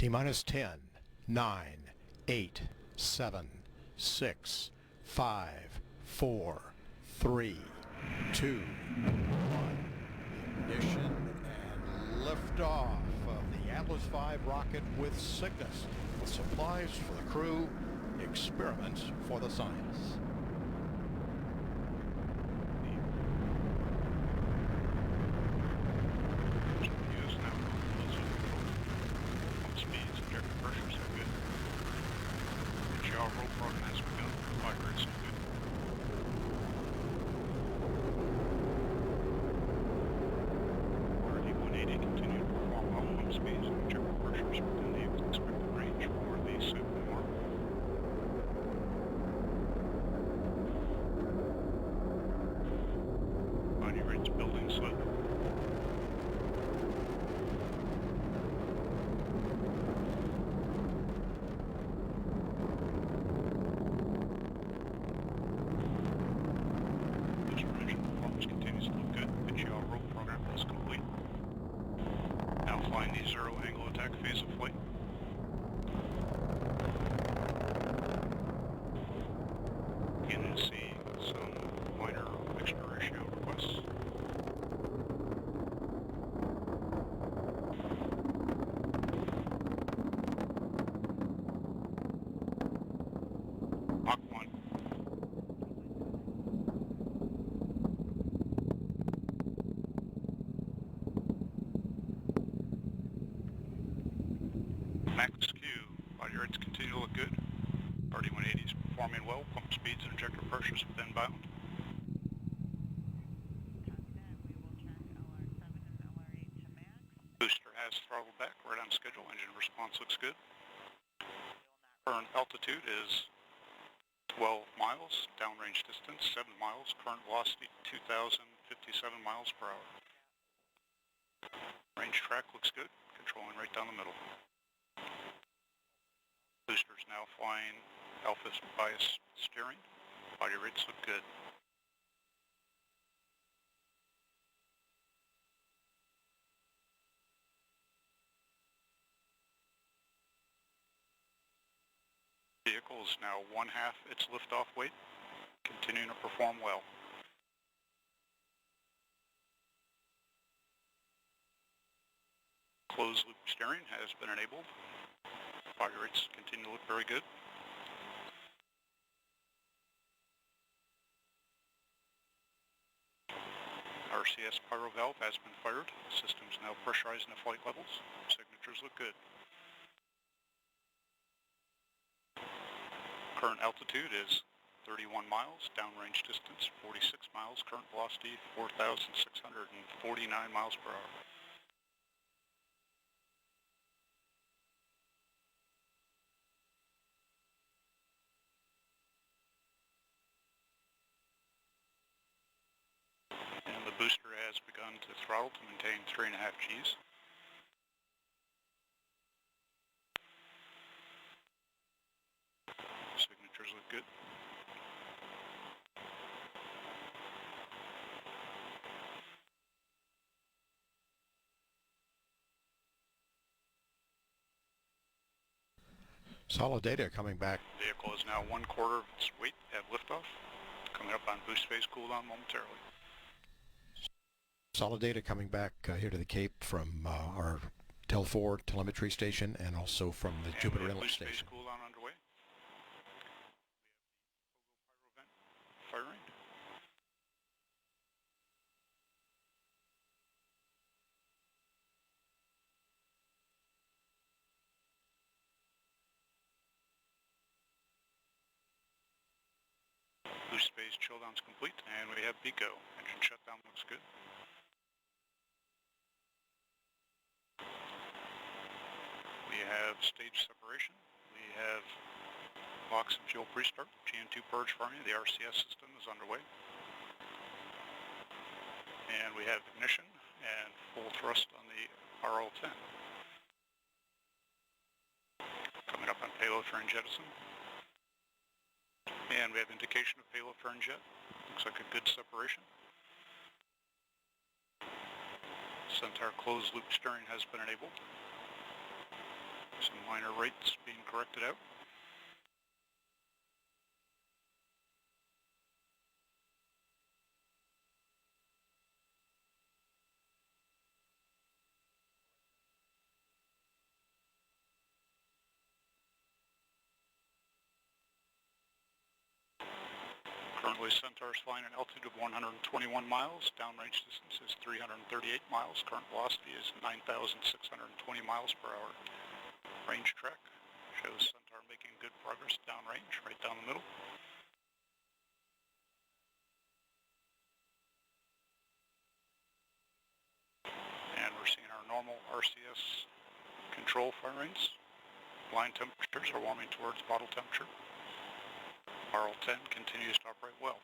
T-minus 10, 9, 8, 7, 6, 5, 4, 3, 2, 1. Ignition and liftoff of the Atlas V rocket with Cygnus, with supplies for the crew, experiments for the science. Roll program has begun. Fire is good. RD-180 continue to perform well on speeds and check pressures within the expected range for the Centaur. Body rates building slightly. Flying the zero angle attack phase of flight. Beginning to see some minor mixture ratio requests. Mach 1. Max Q, body rates continue to look good. RD-180 is performing well, pump speeds and injector pressures within bound. Booster has throttled back, right on schedule, engine response looks good. Current altitude is 12 miles, downrange distance 7 miles, current velocity 2,057 miles per hour. Range track looks good, controlling right down the middle. Boosters now flying alpha bias steering. Body rates look good. Vehicle is now 1/2 its liftoff weight, continuing to perform well. Closed loop steering has been enabled. Body rates continue to look very good. RCS pyro valve has been fired. System's now pressurizing the flight levels. Signatures look good. Current altitude is 31 miles, downrange distance 46 miles, current velocity 4,649 miles per hour. And the booster has begun to throttle to maintain 3.5 Gs. Signatures look good. Solid data coming back. Vehicle is now 1/4 of its weight at liftoff. Coming up on boost phase cooldown momentarily. Solid data coming back here to the Cape from our Tel 4 telemetry station and also from the Jupiter Inlet boost station. Phase cooldown underway. We have the pyro vent firing. Boost phase chill down's complete, and we have BECO. Engine shutdown looks good. We have stage separation. We have box and fuel pre-start. GN2 purge firing. The RCS system is underway. And we have ignition and full thrust on the RL-10. Coming up on payload fairing jettison. And we have indication of payload fairing jet. Looks like a good separation. Centaur closed loop steering has been enabled. Some minor rates being corrected out. Currently, Centaur is flying an altitude of 121 miles. Downrange distance is 338 miles. Current velocity is 9,620 miles per hour. Range track shows Centaur making good progress downrange, right down the middle. And we're seeing our normal RCS control firings. Line temperatures are warming towards bottle temperature. RL-10 continues to operate well.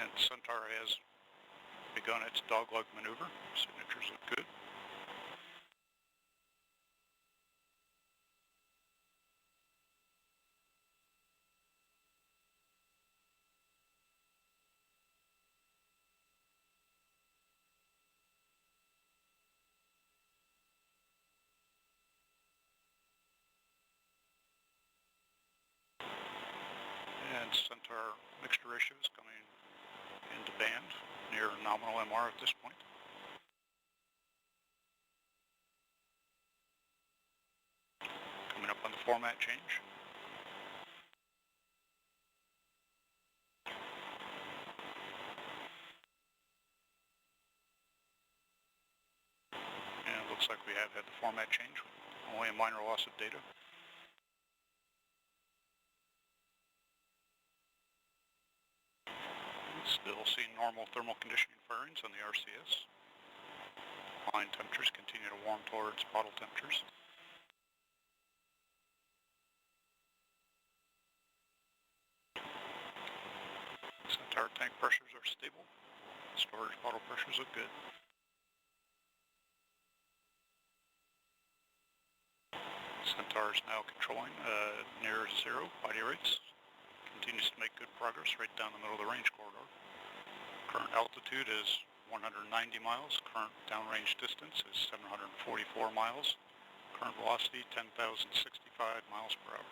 And Centaur has begun its dogleg maneuver. Signatures look good. And Centaur mixture ratio is coming into band near nominal MR at this point. Coming up on the format change. And it looks like we have had the format change with only a minor loss of data. Still seeing normal thermal conditioning firings on the RCS. Line temperatures continue to warm towards bottle temperatures. Centaur tank pressures are stable. Storage bottle pressures look good. Centaur is now controlling near zero body rates. Continues to make good progress right down the middle of the range corridor. Current altitude is 190 miles. Current downrange distance is 744 miles. Current velocity 10,065 miles per hour.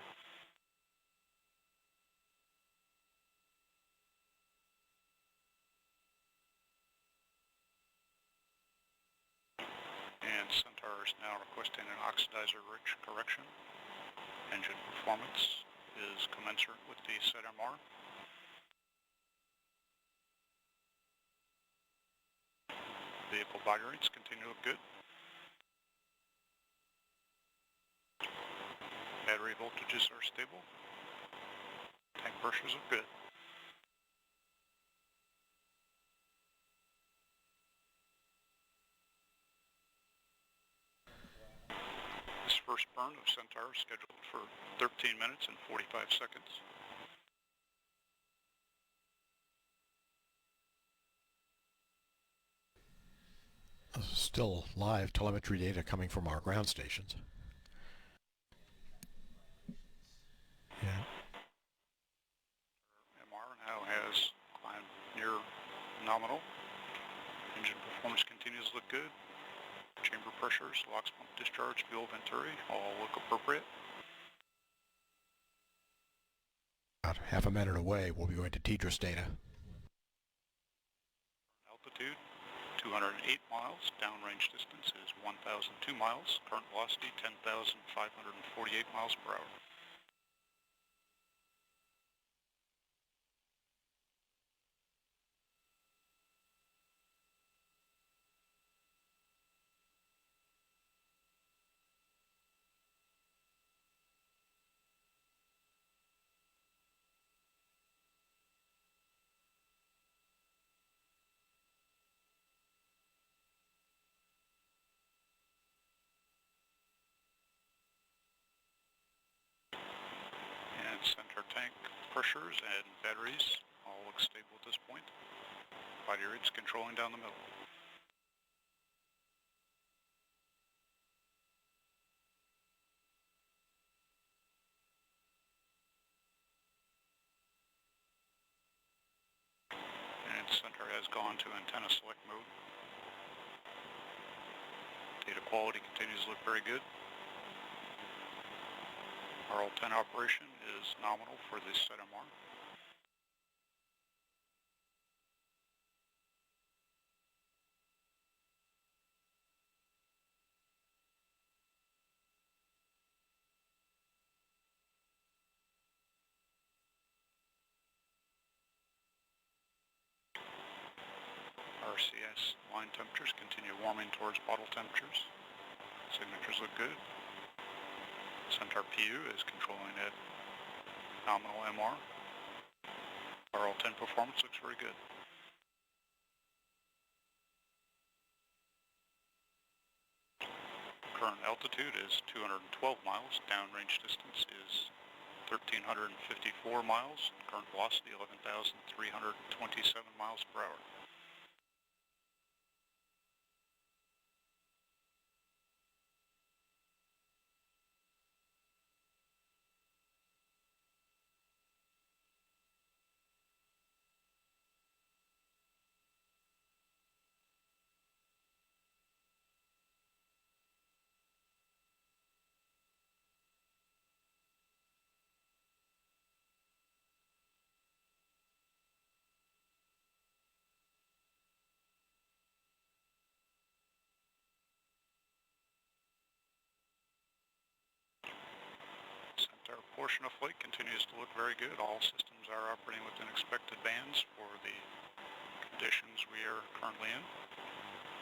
And Centaur is now requesting an oxidizer correction. Engine performance is commensurate with the set MR. Vehicle body rates continue to look good. Battery voltages are stable. Tank pressures look good. This first burn of Centaur is scheduled for 13 minutes and 45 seconds. Still live telemetry data coming from our ground stations. Yeah. MR now has climbed near nominal. Engine performance continues to look good. Chamber pressures, LOX pump discharge, fuel venturi, all look appropriate. About half a minute away, we'll be going to TDRS data. Altitude 208 miles. Downrange distance is 1,002 miles. Current velocity 10,548 miles per hour. tank pressures and batteries all look stable at this point. Body rates controlling down the middle. And Centaur has gone to antenna select mode. Data quality continues to look very good. Our antenna operation is nominal for the ZMR. RCS line temperatures continue warming towards bottle temperatures. Signatures look good. Centaur PU is controlling at nominal MR. RL10 performance looks very good. Current altitude is 212 miles. Downrange distance is 1,354 miles. Current velocity 11,327 miles per hour. Centaur portion of flight continues to look very good. All systems are operating within expected bands for the conditions we are currently in.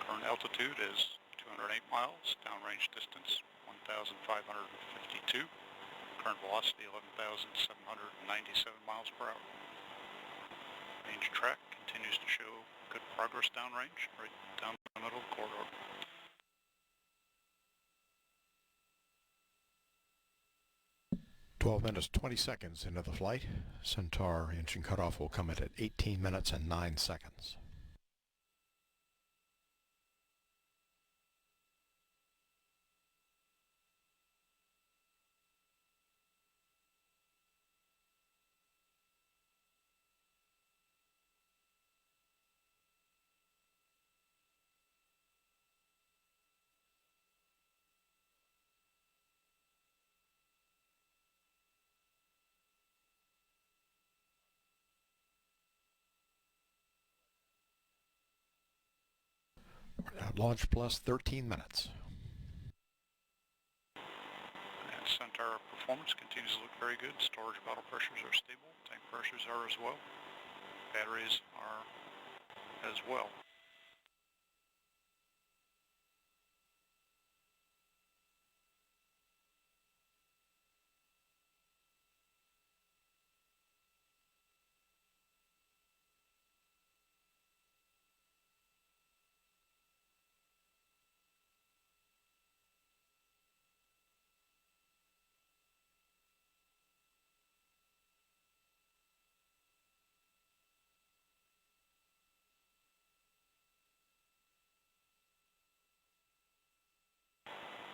Current altitude is 208 miles. Downrange distance 1,552. Current velocity 11,797 miles per hour. Range track continues to show good progress downrange, right down the middle of the corridor. "12 minutes 20 seconds into the flight. Centaur engine cutoff will come in at 18 minutes and 9 seconds. Launch plus 13 minutes. And Centaur performance continues to look very good. Storage bottle pressures are stable. Tank pressures are as well. Batteries are as well.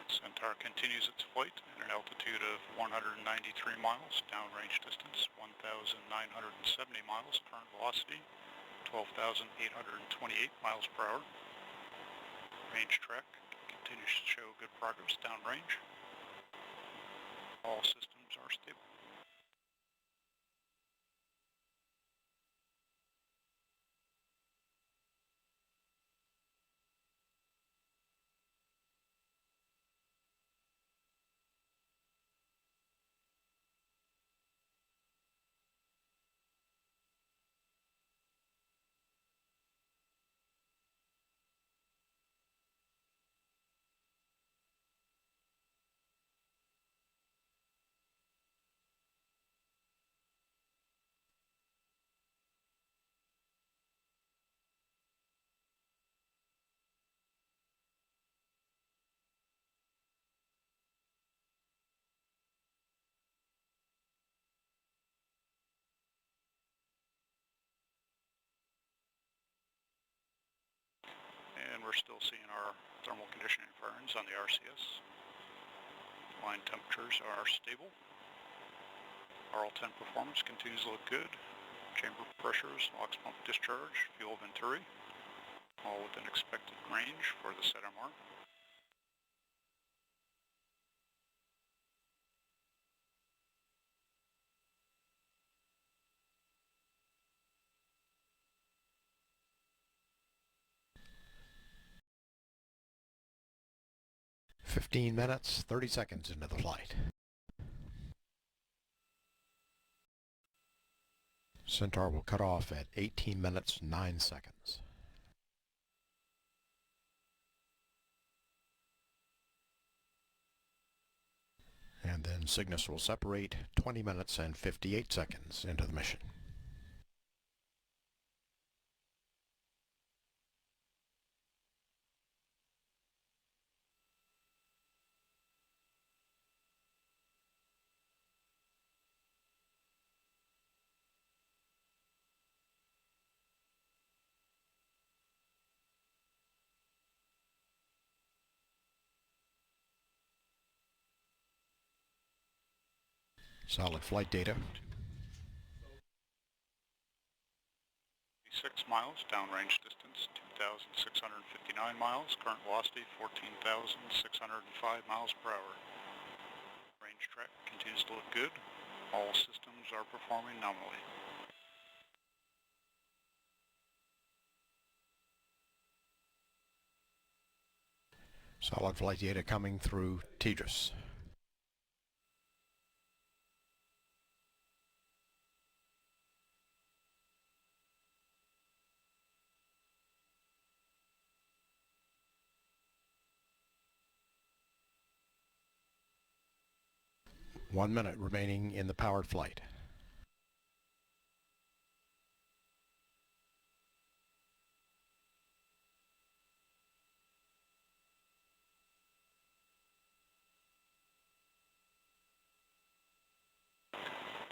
Centaur continues its flight at an altitude of 193 miles, downrange distance 1,970 miles, current velocity 12,828 miles per hour. Range track continues to show good progress downrange. All systems are stable. we're still seeing our thermal conditioning firings on the RCS. Line temperatures are stable. RL10 performance continues to look good. Chamber pressures, LOX pump discharge, fuel venturi, all within expected range for the ZMR. "15 minutes, 30 seconds into the flight. Centaur will cut off at 18 minutes, 9 seconds. And then Cygnus will separate 20 minutes and 58 seconds into the mission. Solid flight data. 6 miles, downrange distance 2,659 miles, current velocity 14,605 miles per hour. Range track continues to look good. All systems are performing nominally. Solid flight data coming through TDRS. One minute remaining in the powered flight.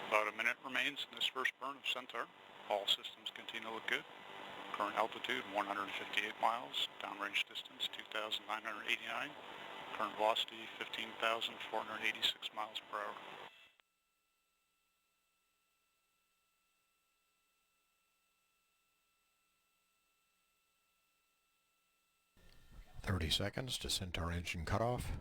About a minute remains in this first burn of Centaur. All systems continue to look good. Current altitude 158 miles, downrange distance 2,989, current velocity 15,486 miles per hour. "30 seconds to Centaur engine cutoff.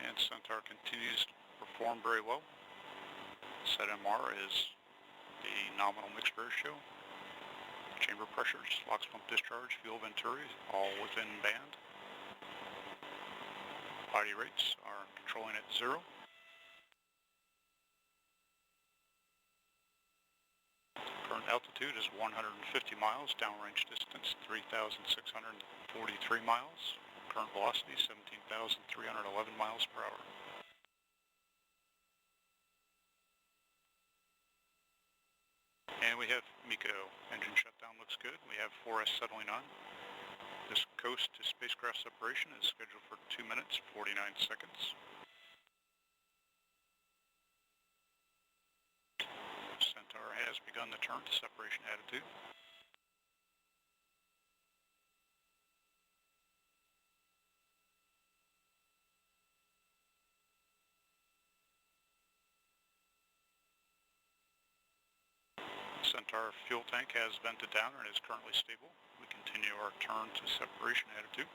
And Centaur continues to perform very well. ZMR is the nominal mixed ratio. Chamber pressures, LOX pump discharge, fuel venturi, all within band. Body rates are controlling at 0. Current altitude is 150 miles, downrange distance 3,643 miles. Current velocity 17,311 miles per hour. And we have MECO. Engine shutdown looks good. We have 4S settling on. This coast to spacecraft separation is scheduled for 2 minutes, 49 seconds. Centaur has begun the turn to separation attitude. Centaur fuel tank has vented down and is currently stable. We continue our turn to separation attitude.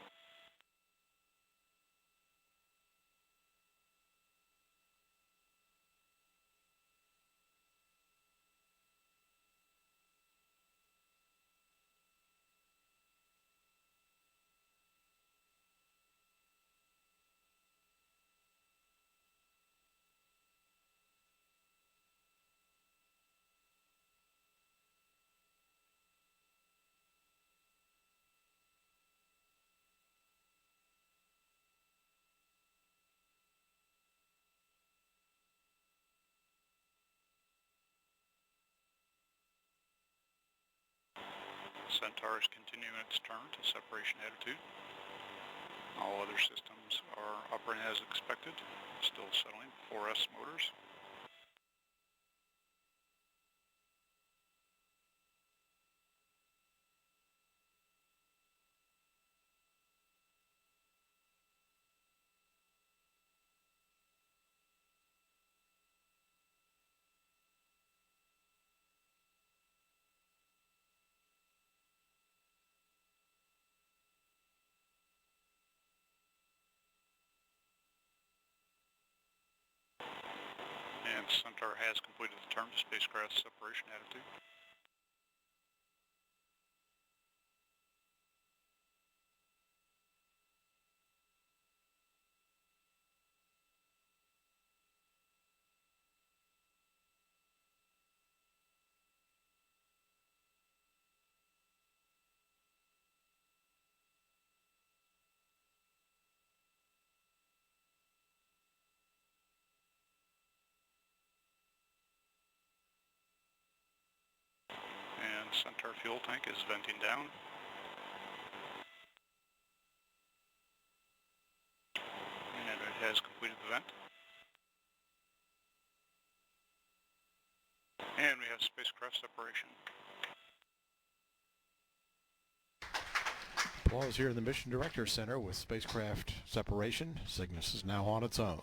Centaur is continuing its turn to separation attitude. All other systems are operating as expected, still settling 4S motors. And Centaur has completed the turn to spacecraft separation attitude. And Centaur fuel tank is venting down. And it has completed the vent. And we have spacecraft separation. Applause here in the Mission Director Center with spacecraft separation. Cygnus is now on its own.